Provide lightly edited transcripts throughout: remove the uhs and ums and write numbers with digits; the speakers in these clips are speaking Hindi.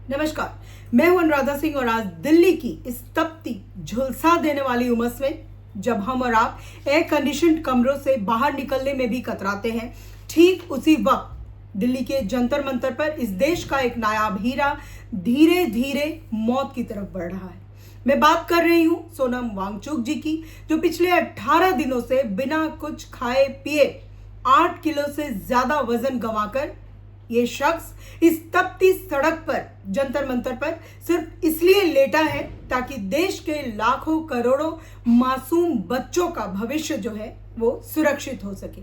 नमस्कार, मैं हूं अनुराधा सिंह और आज दिल्ली की इस तपती झुलसा देने वाली उमस में जब हम और आप एयर कंडीशनड कमरों से बाहर निकलने में भी कतराते हैं, ठीक उसी वक्त दिल्ली के जंतर मंतर पर इस देश का एक नायाब हीरा धीरे धीरे मौत की तरफ बढ़ रहा है। मैं बात कर रही हूं सोनम वांगचुक जी की, जो पिछले 18 दिनों से बिना कुछ खाए पिए 8 किलो से ज्यादा वजन गंवाकर ये शख्स इस तपती सड़क पर जंतर मंतर पर सिर्फ इसलिए लेटा है ताकि देश के लाखों करोड़ों मासूम बच्चों का भविष्य जो है वो सुरक्षित हो सके।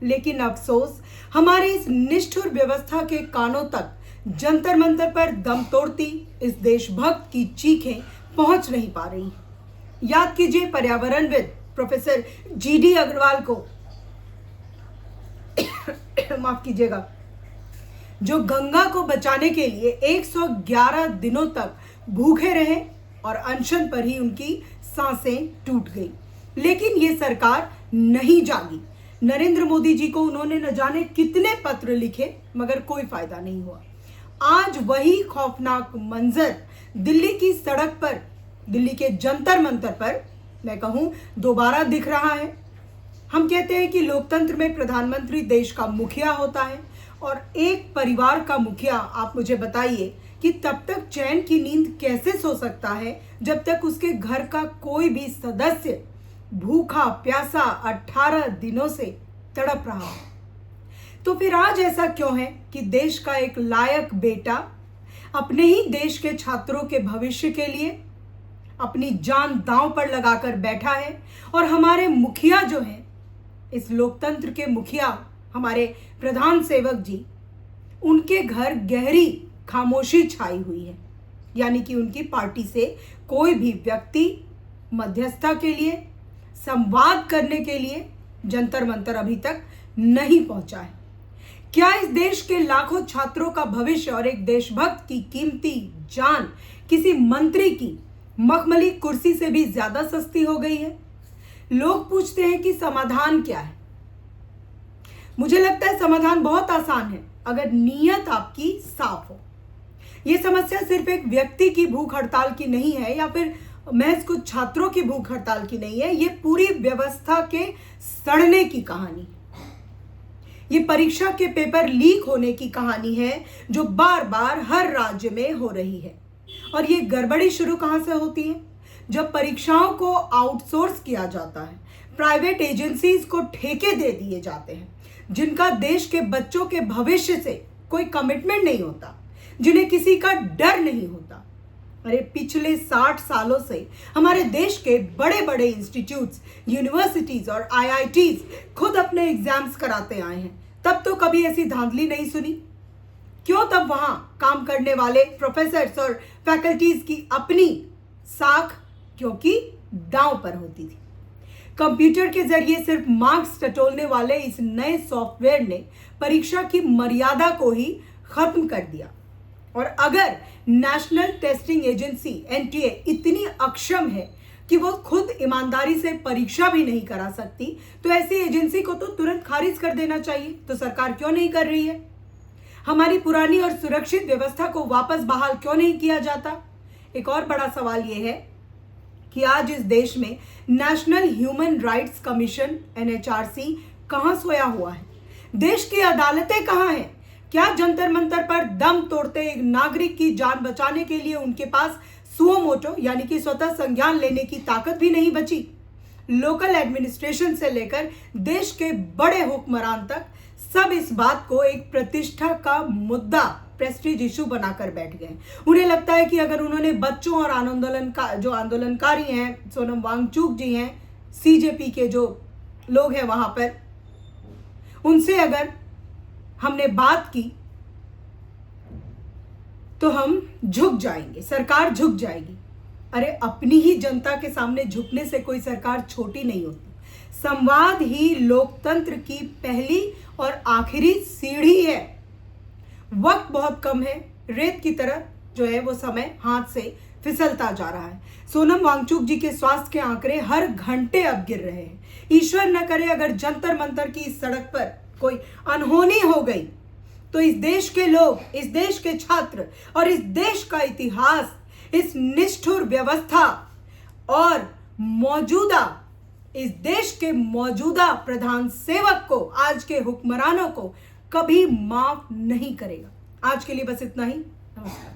लेकिन अफसोस, हमारी इस निष्ठुर व्यवस्था के कानों तक जंतर मंतर पर दम तोड़ती इस देशभक्त की चीखें पहुंच नहीं पा रही। याद कीजिए पर्यावरणविद प्रोफेसर जीडी अग्रवाल को माफ कीजिएगा, जो गंगा को बचाने के लिए 111 दिनों तक भूखे रहे और अनशन पर ही उनकी सांसें टूट गई। लेकिन ये सरकार नहीं जागी। नरेंद्र मोदी जी को उन्होंने न जाने कितने पत्र लिखे, मगर कोई फायदा नहीं हुआ। आज वही खौफनाक मंजर दिल्ली की सड़क पर, दिल्ली के जंतर मंतर पर मैं कहूं दोबारा दिख रहा है। हम कहते हैं कि लोकतंत्र में प्रधानमंत्री देश का मुखिया होता है और एक परिवार का मुखिया, आप मुझे बताइए कि तब तक चैन की नींद कैसे सो सकता है जब तक उसके घर का कोई भी सदस्य भूखा प्यासा 18 दिनों से तड़प रहा हो। तो फिर आज ऐसा क्यों है कि देश का एक लायक बेटा अपने ही देश के छात्रों के भविष्य के लिए अपनी जान दांव पर लगाकर बैठा है और हमारे मुखिया जो हैं, इस लोकतंत्र के मुखिया हमारे प्रधान सेवक जी, उनके घर गहरी खामोशी छाई हुई है। यानी कि उनकी पार्टी से कोई भी व्यक्ति मध्यस्थता के लिए, संवाद करने के लिए जंतर मंतर अभी तक नहीं पहुंचा है। क्या इस देश के लाखों छात्रों का भविष्य और एक देशभक्त की कीमती जान किसी मंत्री की मखमली कुर्सी से भी ज्यादा सस्ती हो गई है? लोग पूछते हैं कि समाधान क्या है। मुझे लगता है समाधान बहुत आसान है, अगर नीयत आपकी साफ हो। यह समस्या सिर्फ एक व्यक्ति की भूख हड़ताल की नहीं है या फिर महज कुछ छात्रों की भूख हड़ताल की नहीं है। यह पूरी व्यवस्था के सड़ने की कहानी है। ये परीक्षा के पेपर लीक होने की कहानी है जो बार बार हर राज्य में हो रही है। और ये गड़बड़ी शुरू कहां से होती है? जब परीक्षाओं को आउटसोर्स किया जाता है, प्राइवेट एजेंसीज को ठेके दे दिए जाते हैं जिनका देश के बच्चों के भविष्य से कोई कमिटमेंट नहीं होता, जिन्हें किसी का डर नहीं होता। अरे पिछले 60 सालों से हमारे देश के बड़े बड़े इंस्टीट्यूट्स, यूनिवर्सिटीज और आईआईटीज खुद अपने एग्जाम्स कराते आए हैं। तब तो कभी ऐसी धांधली नहीं सुनी। क्यों तब वहां काम करने वाले प्रोफेसर्स और फैकल्टीज की अपनी साख क्योंकि दांव पर होती थी। कंप्यूटर के जरिए सिर्फ मार्क्स टटोलने वाले इस नए सॉफ्टवेयर ने परीक्षा की मर्यादा को ही खत्म कर दिया। और अगर नेशनल टेस्टिंग एजेंसी एनटीए इतनी अक्षम है कि वो खुद ईमानदारी से परीक्षा भी नहीं करा सकती, तो ऐसी एजेंसी को तो तुरंत खारिज कर देना चाहिए। तो सरकार क्यों नहीं कर रही है? हमारी पुरानी और सुरक्षित व्यवस्था को वापस बहाल क्यों नहीं किया जाता? एक और बड़ा सवाल यह है कि आज इस देश में national human rights commission NHRC कहां सोया हुआ है? देश की अदालतें कहां हैं? क्या जंतर मंतर पर दम तोड़ते एक नागरिक की जान बचाने के लिए उनके पास सुओ मोटो यानी कि स्वतः संज्ञान लेने की ताकत भी नहीं बची? लोकल एडमिनिस्ट्रेशन से लेकर देश के बड़े हुक्मरान तक सब इस बात को एक प्रतिष्ठा का मुद्दा, प्रेस्टीज इशू बनाकर बैठ गए। उन्हें लगता है कि अगर उन्होंने बच्चों और जो आंदोलनकारी हैं, सोनम वांगचुक जी हैं, सीजेपी के जो लोग हैं वहां पर, उनसे अगर हमने बात की तो हम झुक जाएंगे, सरकार झुक जाएगी। अरे अपनी ही जनता के सामने झुकने से कोई सरकार छोटी नहीं होती। संवाद ही लोकतंत्र की पहली और आखिरी सीढ़ी है। वक्त बहुत कम है, रेत की तरह जो है वो समय हाथ से फिसलता जा रहा है। सोनम वांगचुक जी के स्वास्थ्य के आंकड़े हर घंटे अब गिर रहे हैं। ईश्वर न करे अगर जंतर मंतर की इस सड़क पर कोई अनहोनी हो गई तो इस देश के लोग, इस देश के छात्र और इस देश का इतिहास इस निष्ठुर व्यवस्था और मौजूदा इस देश के मौजूदा प्रधान सेवक को, आज के हुक्मरानों को कभी माफ नहीं करेगा। आज के लिए बस इतना ही। नमस्कार।